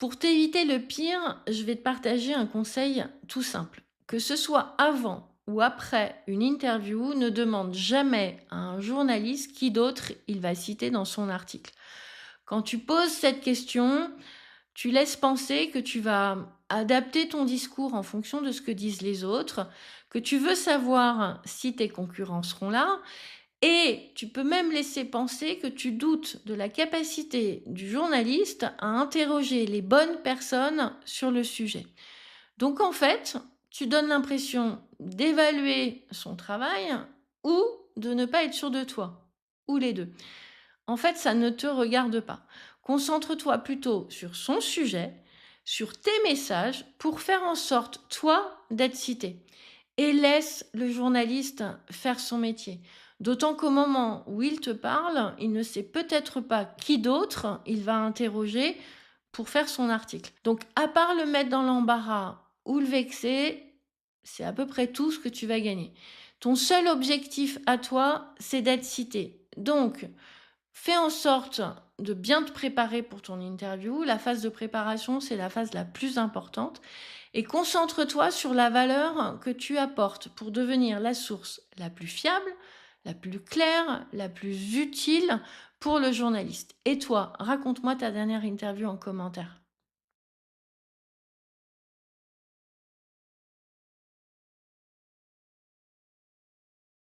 Pour t'éviter le pire, je vais te partager un conseil tout simple. Que ce soit avant ou après une interview, ne demande jamais à un journaliste qui d'autre il va citer dans son article. Quand tu poses cette question, tu laisses penser que tu vas adapter ton discours en fonction de ce que disent les autres, que tu veux savoir si tes concurrents seront là, et tu peux même laisser penser que tu doutes de la capacité du journaliste à interroger les bonnes personnes sur le sujet. Donc en fait, tu donnes l'impression d'évaluer son travail ou de ne pas être sûr de toi, ou les deux. En fait, ça ne te regarde pas. Concentre-toi plutôt sur son sujet, sur tes messages, pour faire en sorte, toi, d'être cité. Et laisse le journaliste faire son métier. D'autant qu'au moment où il te parle, il ne sait peut-être pas qui d'autre il va interroger pour faire son article. Donc, à part le mettre dans l'embarras ou le vexer, c'est à peu près tout ce que tu vas gagner. Ton seul objectif à toi, c'est d'être cité. Donc, fais en sorte de bien te préparer pour ton interview. La phase de préparation, c'est la phase la plus importante. Et concentre-toi sur la valeur que tu apportes pour devenir la source la plus fiable, la plus claire, la plus utile pour le journaliste. Et toi, raconte-moi ta dernière interview en commentaire.